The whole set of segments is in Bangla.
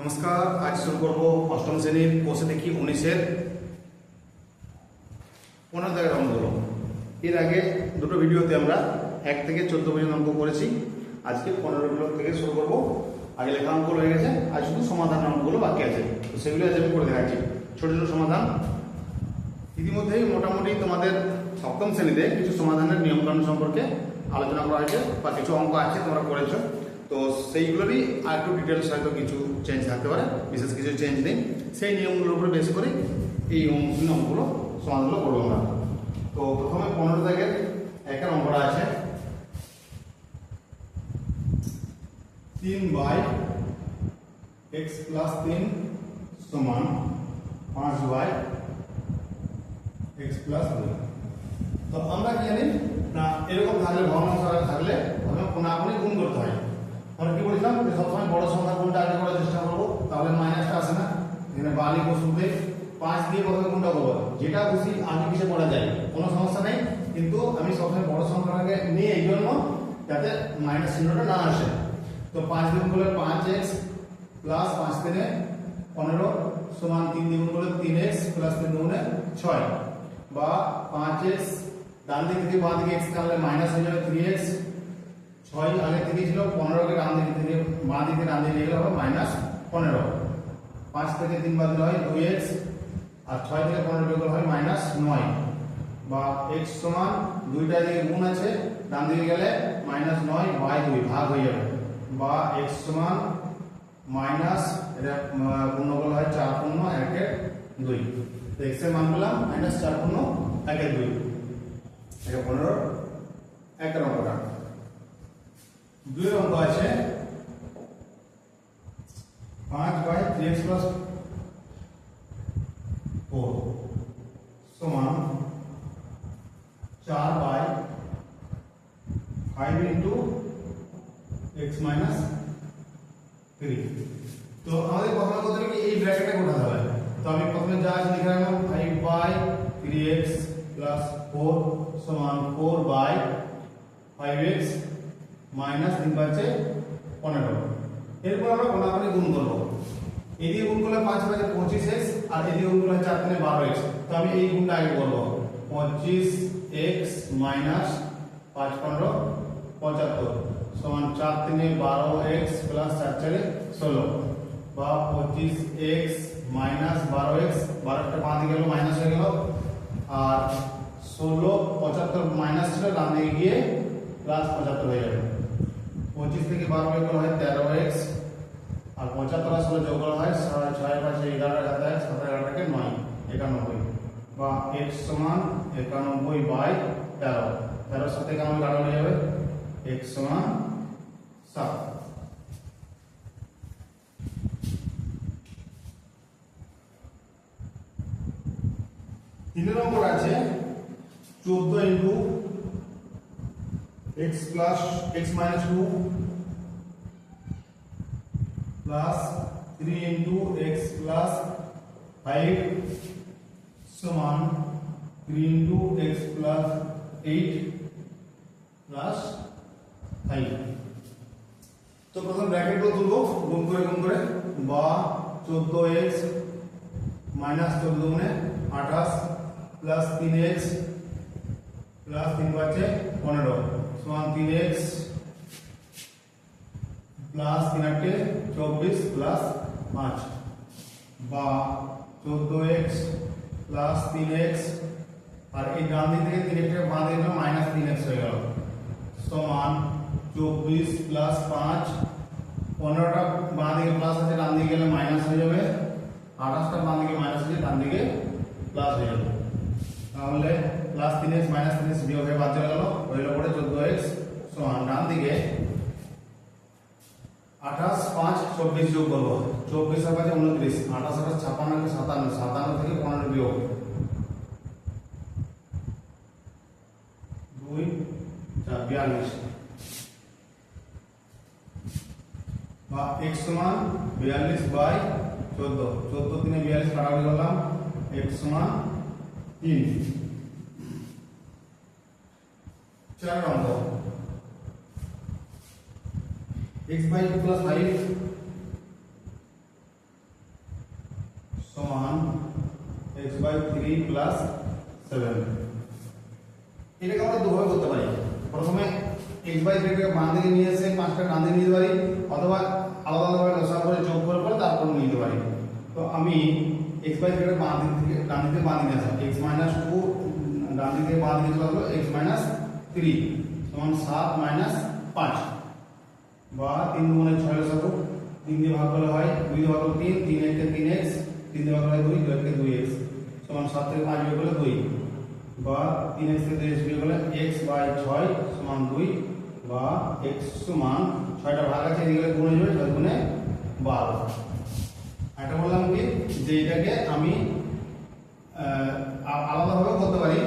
নমস্কার, আজ শুরু করব অষ্টম শ্রেণীর কোষে দেখি 19-এর 15 দাগের অঙ্কগুলো। এর আগে দুটো ভিডিওতে আমরা 1 থেকে 14 পর্যন্ত অঙ্ক করেছি। আজকে 15 থেকে শুরু করব। আগে লেখা অঙ্কগুলো হয়ে গেছে, আজ শুধু সমাধান অঙ্কগুলো বাকি আছে, তো সেগুলো আজ আমি করে দেখাচ্ছি। ছোট ছোট সমাধান। ইতিমধ্যেই মোটামুটি তোমাদের সপ্তম শ্রেণীতে কিছু সমাধানের নিয়মকানুন সম্পর্কে আলোচনা করা হয়েছে, বা কিছু অঙ্ক আছে তোমরা করেছো, তো সেইগুলোরই আর একটু ডিটেলস হয়তো কিছু চেঞ্জ থাকতে পারে, বিশেষ কিছু চেঞ্জ নেই। সেই নিয়মগুলোর উপরে বেশি করে এই অঙ্কগুলো সমাধানগুলো করবো আমরা। তো প্রথমে 15 দাগের একের অঙ্কটা আছে 3/x + 3 সমান 5/x + 2। তো আমরা কি জানি না, এরকম থাকলে ভগ্নাংশ থাকলে কোনাকুনি গুণ করতে হয়। আমরা কি বলছিলাম যে সবসময় বড় সংখ্যা গুণটা আগে করার চেষ্টা করবো, তাহলে মাইনাসটা আসে না। এখানে বালি বসুতে 5 দিয়ে প্রথমে গুণটা করবো, যেটা খুশি আগে পিছিয়ে করা যায়, কোনো সমস্যা নেই। কিন্তু আমি সবসময় বড় সংখ্যাটাকে নিয়ে এই জন্য যাতে মাইনাস চিহ্নটা না আসে। তো 5 দিয়ে গুণ করলে 5x + 5 3 15 সমান 3 দিয়ে গুণ করলে 3x + 3 দুগুণে 6, বা 5x ডান দিক থেকে বাঁ দিকে x কাটলে মাইনাস হয়ে যাবে 3x। 6 আগে থেকে ছিল, 15 কে ডান দিক থেকে বাঁ দিকে ডান দিকে গেলে হবে -15। 5 থেকে 3 বাদ দিলে হয় 2x, আর 6 থেকে 15 বিয়োগ হয় -9, বা x সমান দুইটা দিকে গুণ আছে, ডান দিকে গেলে -9/2 ভাগ হয়ে যাবে, বা x সমান মাইনাস এটা পূর্ণফল হয় 4 পূর্ণ 1/2। তো x এর মান পেলাম -4 পূর্ণ 1/2। এটা 15 একটা অঙ্কটা। দুই অঙ্ক আছে 5/3x + 4 সমান 4/5 x - 3। তো আমাদের প্রথমে করতে হবে কি, এই ব্র্যাকেটে কোথাতে হবে। তো আমি প্রথমে যা আছে লিখে রাখলাম 5/3x + 4 সমান 4/5x - 3 পাচ্ছে 15। এরপর আমরা কোনাকুনি গুণ করব। এদিকে গুণ করলে 5 পাচ্ছে 25x, আর এদিকে গুণ করলে 4 3 12x। তো আমি এই গুণটা আগে করব। 25x - 5 15 75 সমান 4 3 12x + 4 4 16, বা 25x - 12x, 12টা বাঁ দিকে গেল মাইনাস হয়ে গেল, আর 16 75 মাইনাস ছিল, ডান দিকে গিয়ে +75 হয়ে যাবে। 25 থেকে 12 বিয়োগ করা হয় 13x, আর 75 আর 16 যোগ করা হয় 6 5 11 11 7 11 9 91, বা x সমান 91/13। 13 সাথে কারণ কাটা হয়ে যাবে, x সমান 7। তিন নম্বর আছে 14 x - 2 plus 3 x plus 5 সমান 3 x plus 8 plus 5। তো প্রথম ব্র্যাকেটগুলো তুলবো গুণ করে, বা 14x - 14 দুগুণে 28 plus 3x plus 3 পাচ্ছে 15 সমান 3x প্লাস 3 8 24 প্লাস 5, বা 14x প্লাস 3x, আর এই ডান দিক থেকে 3x বাঁ দিকে গেলে -3x হয়ে গেল, সমান 24 প্লাস 5। 15টা বাঁ দিকে প্লাস আছে, ডান দিকে গেলে মাইনাস হয়ে যাবে, 28টা বাঁ দিকে মাইনাস আছে, ডান দিকে প্লাস হয়ে যাবে। তাহলে প্লাস 3x মাইনাস 3x বিয়োগ হয়ে বাদ চলে গেল, হইল পড়ে 14x সমান ডান দিকে 28 5 24 যোগ করবো, 24 আর 5 29, 28 আর 56 57, 57 থেকে 15 বিয়োগ 2 4 42, বা x সমান 42/14। 14 3 42 কাটাকুটি করলাম, x সমান 3। 4 নম্বর x by 2 plus 5 by 3 plus 7। এটাকে আমরা দুভাবে করতে পারি। প্রথমে x বাই 3 কে বাম দিকে নিয়ে এসে 5টা ডান দিকে নিতে পারি, অথবা আলাদা আলাদাভাবে লসাগু করে যোগ করে পরে তারপর নিতে পারি। তো আমি x বাই 3 কে বাম দিক থেকে ডান দিকে বাম দিকে আসলাম, x মাইনাস 2 ডান দিকে বাম দিকে চলে আসলো x মাইনাস 3 সমান 7 মাইনাস 5 বা 3 গুণে 6 লসাগু, 3 দিয়ে ভাগ করলে হয় 2 দিয়ে ভাগ করলে 3, 3 একে 3x, 3 দিয়ে ভাগ করলে 2, 2 একে 2x সমান 7 থেকে 5 বিয়োগ করলে 2 বা 3x থেকে 2x বিয়োগ করলে x বাই 6 সমান 2 বা x সমান 6টা ভাগ আছে এদিকে গুণ হয়ে যাবে 6 গুণে 12। এটা বললাম কি যে এটাকে আমি আলাদাভাবে করতে পারি।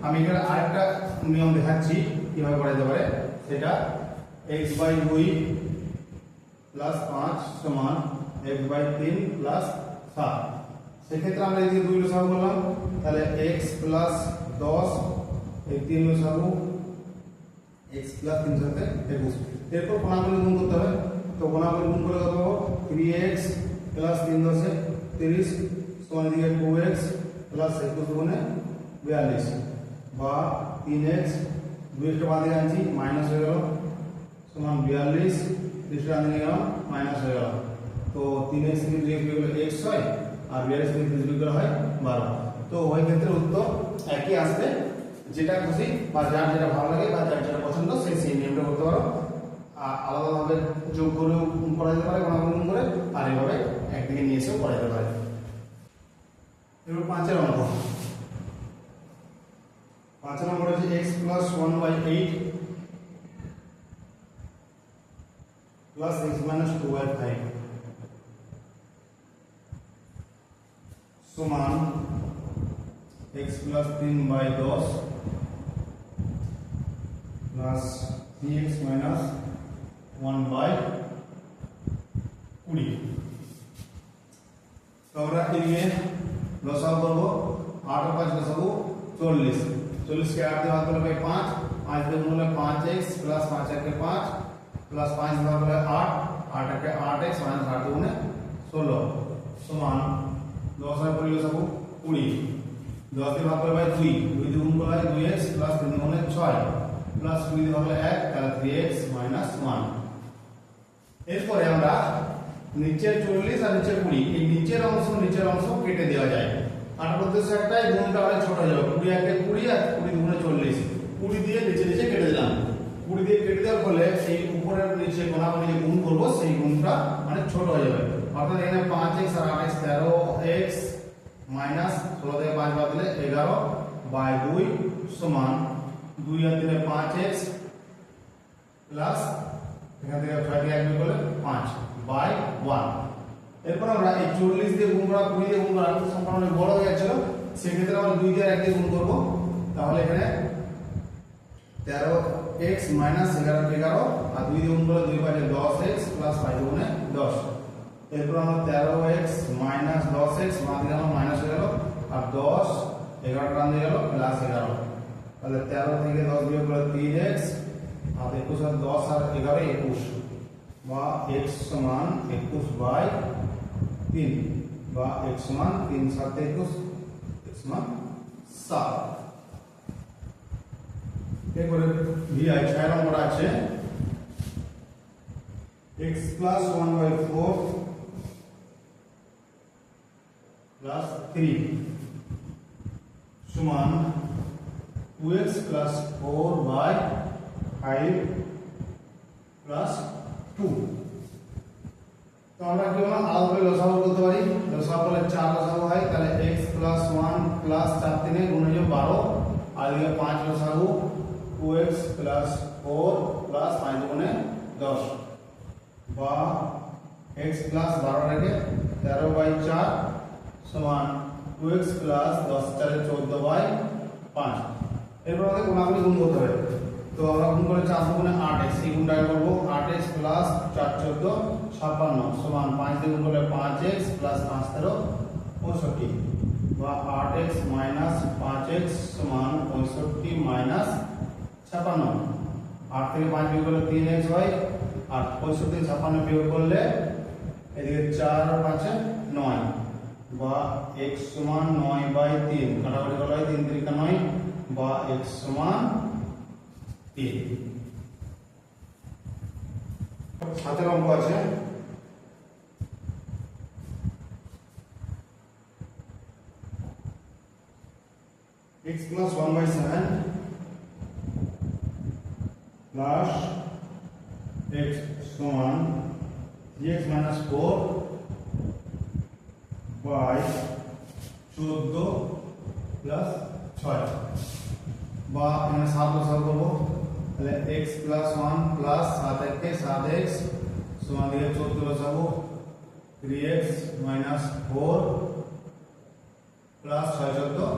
আমি এখানে আরেকটা নিয়ম দেখাচ্ছি কিভাবে করা যেতে পারে, সেটা x বাই 2 প্লাস 5 সমান x বাই 3 প্লাস 7। সেক্ষেত্রে আমরা এই যে 2 লসাগু করলাম, তাহলে x প্লাস 10 এই 3 লসাগু x প্লাস 3 সাথে 21। এরপর কোণাগুলি গুণ করতে হবে। তো কোণাগুলি গুণ করে কত পাবো, 3x প্লাস 3 10 30 সমান এদিকে 2x প্লাস 21 গুণে 42 বা 3x 2 টা বাদ দিয়ে আনছি মাইনাস হয়ে গেল সমান 42, 30 টা আনতে গেলাম মাইনাস হয়ে গেল। তো 3x থেকে 2x বিয়োগ করলে x হয় আর 42 থেকে 30 বিয়োগ করা হয় 12। তো ওই ক্ষেত্রে উত্তর একই আসবে। যেটা খুশি বা যার যেটা ভালো লাগে বা যার যেটা পছন্দ সেই নিয়মটা করতে পারো। আলাদাভাবে যোগ করেও করা যেতে পারে, গুণ করে, আর এইভাবে একদিকে নিয়ে এসেও করা যেতে পারে। এবার 5 অঙ্ক। 5 নম্বর হচ্ছে x plus 1 by 8 plus x minus 2 by 5 সমান x plus 3 by 10 plus 3x minus 1 by 20। তো আমরা এদিকে লসাগু করবো, 8 আর 5 লসাগু 40, 40 কে 8 দিয়ে ভাগ করলে 5, 5 দিয়ে গুণ করলে 5x প্লাস 5 একে 5 প্লাস 5 দিয়ে ভাগ করলে 8, 8 একে 8x মাইনাস 8 দুগুণে 16 সমান 10 আর 20 লসাগু 20, 10 দিয়ে ভাগ করলে 2, 2 দিয়ে গুণ করলে 2x প্লাস 3 দুগুণে 6 প্লাস 2 দিয়ে ভাগ করলে 1 তাহলে 3x মাইনাস 1। এরপরে আমরা নিচের 40 আর নিচের 20 এই নিচের অংশ কেটে দেওয়া যায়। কাটার উদ্দেশ্য একটাই, গুণটা হয় ছোট হয়ে যাবে, 20 একে 20 আর 20 দুগুণে 40, 20 দিয়ে নিচে নিচে কেটে দিলাম। 20 দিয়ে কেটে দেওয়ার ফলে সেই উপরের নিচে কোণাগুলি যে গুণ করবো সেই গুণটা মানে ছোট হয়ে যাবে। অর্থাৎ এখানে 5x আর 8x 13x মাইনাস 16 থেকে 5 বাদ দিলে 11 বাই 2 সমান 2 আর 3 5x প্লাস এখান থেকে 6 দিয়ে 1 বিয়োগ করলে 5 বাই 1। এরপর আমরা এই 40 দিয়ে গুণ করা 20 দিয়ে গুণ করা সংখ্যা অনেক বড় হয়ে যাচ্ছিল, সেক্ষেত্রে আমরা 2 দিয়ে 1 দিয়ে গুণ করবো। তাহলে এখানে 13x মাইনাস 11 আর 2 দিয়ে গুণ করলে 2 5 10x প্লাস 5 দুগুণে 10। এরপর আমরা 13x মাইনাস 10x বাদ দিলাম মাইনাস হয়ে গেল আর 10 11 টান দিয়ে গেল প্লাস 11। তাহলে 13 থেকে 10 বিয়োগ করলে 3x আর 21 আর 10 আর 11 21 বা x সমান 21 বাই 3 বা x সমান 3 7 21 x সমান 7। এরপরে ভিআই 6 নম্বর আছে x প্লাস 1 বাই 4 প্লাস 3 সমান 2x প্লাস 4 বাই 5 প্লাস 2। তো আমরা কি বললাম, আলাদাভাবে লসাগু করতে পারি। লসাগু করলে 4 লসাগু হয়, তাহলে x প্লাস 1 প্লাস 4 3 গুণ হয়ে 12 আর এদিকে 5 লসাগু 2x প্লাস 4 প্লাস 5 দুগুণে 10 বা x প্লাস 12 রেখে 13 বাই 4 সমান 2x প্লাস 10 4 14 বাই 5। এরপর আমাদের কোণাগুলি গুণ করতে হবে। তো আমরা গুণ করে 4 দুগুণে 8x, এই গুণটাকে করব 8x প্লাস 4 14 56 সমান 5 দিয়ে গুণ করলে 5x প্লাস 5 13 65 বা 8x মাইনাস 5x সমান 65 মাইনাস 56। 8 থেকে 5 বিয়োগ করলে 3x হয় আর 65 থেকে 56 বিয়োগ করলে এদিকে 4 আর 5 9 বা x সমান 9/3 কাটাকাটি করা হয় 3 3 9 বা x সমান 3। সাথে অঙ্ক আছে x plus 1/7 plus x সমান 3x minus 4 by 14 plus 6 বা এখানে 7 বসাবো করব তাহলে x plus 1 plus 7 কে 7x সমান দিয়ে 14 বসাবো 3x minus 4 plus 6 14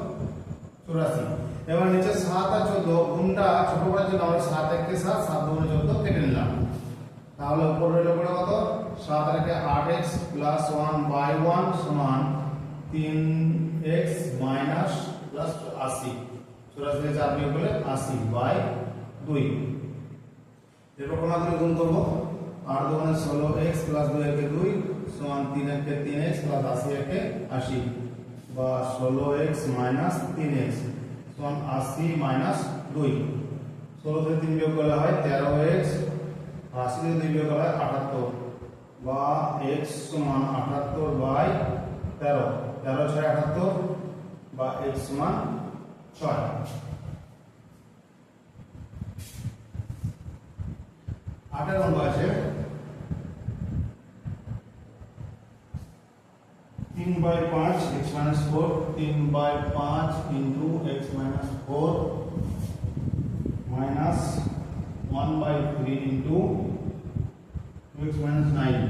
84। এবার নিচে 7 আর 14 গুণটা ছোট করার জন্য আমরা 7 1 কে 7 7 2 14 কেটে নিলাম। তাহলে উপর রইল কত 7 আর 8x plus 1 by 1 সমান 3x minus plus 80। 84 থেকে 4 বিয়োগ করলে 80 by 2। এরপর কোনাগুলো গুণ করব 8 2 16x plus 2 এর কে 2 সমান 3 এর কে 3x plus 80 এর কে 80 বা 16x minus 3x সমান 80 minus 2। 16 থেকে 3 বিয়োগ করলে হয় 13x, 80 থেকে 2 বিয়োগ করলে হয় 78 বা x সমান 78 বাই 13 13 6 78 বা x সমান 6। 8 অঙ্ক আছে 3/5 x minus 4 3/5 into x minus 4 minus 1/3 into x minus 9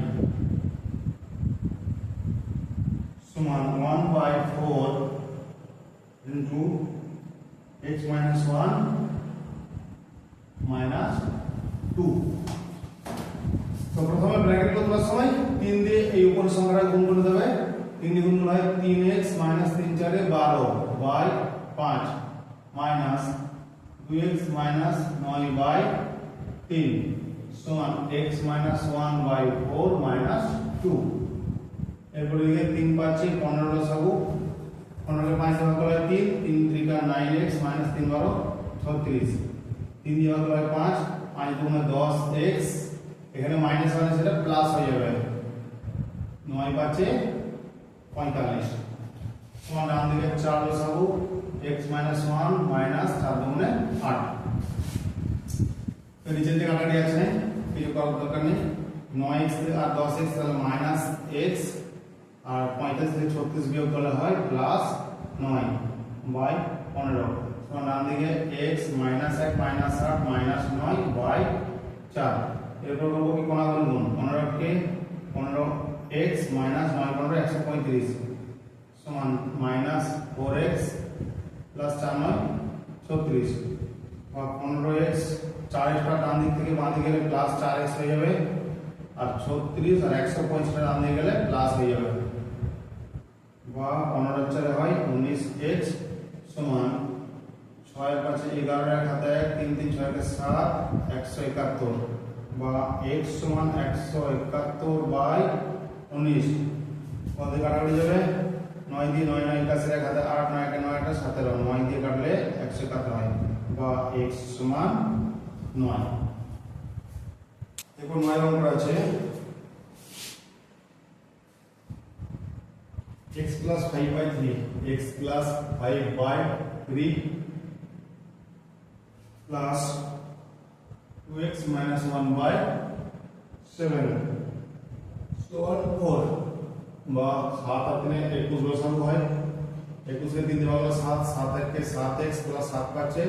समान 1/4 into x minus 1 minus 2। তো প্রথমে ব্র্যাকেট তোলার সময় 3 দিয়ে এই উপরের সংখ্যাটা গুণ করে দেবে। 3 দিয়ে গুণ করলে হয় 3x minus 3 4 12 by 5 minus 2x minus 9 by 3 সমান x minus 1 by 4 minus 2। এরপর এদিকে 3 পাচ্ছি 15 বসাবো 15 কে 5 ভাগ করলে 3 3 3 का 9x minus 3 12 36 3 দিয়ে ভাগ করলে 5 5 2 10x এখানে মাইনাস মানে সেটা প্লাস হয়ে যাবে 9 পাচ্ছে 45 সমান ডান দিকে 4 বসাবো x minus 1 minus 4 2 8। তো নিচের দিকে কাটাকাটি আছে কিছু করার দরকার নেই 9x আর 10x তাহলে মাইনাস x আর 45 থেকে 36 বিয়োগ করলে হয় প্লাস 9 বাই 15 সমান ডান দিকে x minus 1 minus 8 minus 9 by 4। এরপর করব কি কোণাগুলো গুণ 15 কে 15x minus 9 15 135 সমান minus 4x plus 4 9 36 বা 15x 4x টা ডান দিক থেকে বাঁ দিকে গেলে প্লাস 4x হয়ে যাবে আর 36 আর 135 টা ডান দিকে গেলে প্লাস হয়ে যাবে বা 15 4 হয় 19x সমান 6 এর পাশে 11 এর খাতায় 3 3 6 কে 7 171 বা x সমান 171 বাই 19 কত কাটাকাটি যাবে 9 দিয়ে 9 9 কাছে খাতে 8 9 কে 9 টা 17 9 দিয়ে কাটলে 171 হয় বা x সমান 9। এরপর 9 অঙ্ক আছে x plus 5/3 x plus 5/3 plus 2x minus 1/7 so 4 বা 7 আর 3 21 বসানো হয় 21 কে 3 দিয়ে ভাগ করলে 7 7 1 কে 7x plus 7 পাচ্ছে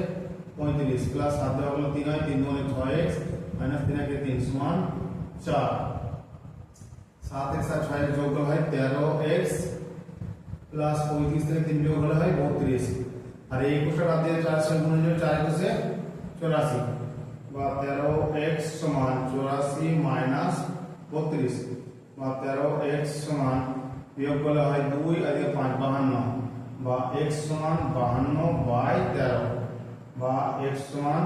35 plus 7 দিয়ে ভাগ করলে 3 হয় 3 2 6x minus 3 কে 3 সমান 4 7x আর 6 যোগ করলে হয় 13x plus 35 থেকে 3 বিয়োগ করলে হয় 32 আর এই 21 টা বাদ দিয়ে 4 সঙ্গে গুণ হয়ে যাবে 4 21 84 বা 13x সমান 84 minus 32 বা 13x সমান বিয়োগ করলে হয় 2 আর 5 52 বা x সমান 52 বাই 13 বা x সমান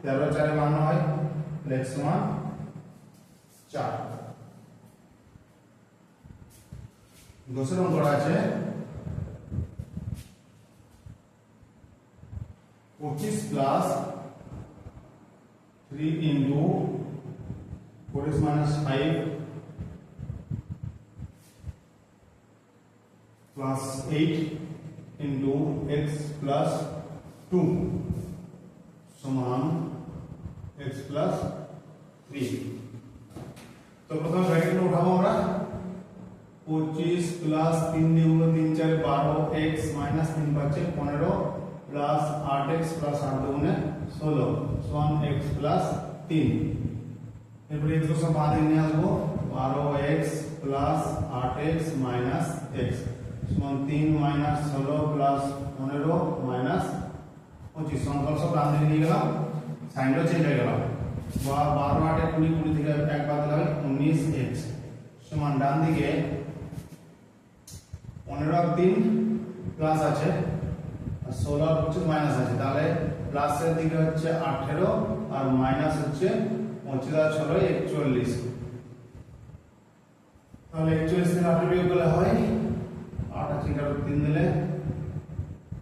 13 4 52 হয় x সমান 4। 10 অঙ্কটা আছে 25 plus 3 into 4x minus 5 plus 8 into x plus 2 সমান x প্লাস 3। তো প্রথমে ব্র্যাকেট উঠাবো আমরা 25 প্লাস 3 দিয়ে 3 4 12 x মাইনাস 3 পাচ্ছে 15 প্লাস 8x প্লাস 8 দুগুণে 16 সমান x প্লাস 3। এরপরে x সব বাদে নিয়ে আসবো 12x plus 8x minus x সমান 3 মাইনাস 16 প্লাস 15 মাইনাস 25। সংখ্যা সব ডান দিকে নিয়ে গেলাম, সাইনটা চেঞ্জ হয়ে গেল। 12 8 20 20 থেকে এক বাদ দিলে 19x সমান ডান দিকে 15 আর 3 প্লাস আছে আর 16 আর 25 মাইনাস আছে, তাহলে প্লাসের দিকে হচ্ছে 18 আর মাইনাস হচ্ছে 25 আর 6 41। তাহলে 41 থেকে 18 বিয়োগ করলে হয় 8 আছে 3 দিলে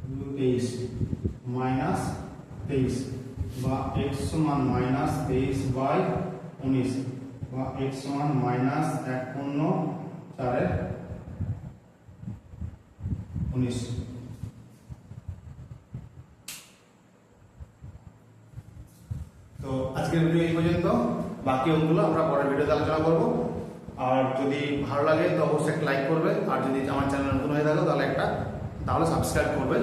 23 মাইনাস 23 বা x সমান মাইনাস 23 বাই 19 বা x সমান মাইনাস 1.4 19। তো আজকের ভিডিও এই পর্যন্ত, বাকি অঙ্কগুলো আমরা পরের ভিডিওতে আলোচনা করব। আর যদি ভালো লাগে তো অবশ্যই একটা লাইক করবে, আর যদি আমার চ্যানেল নতুন হয়ে থাকে তাহলে সাবস্ক্রাইব করবে।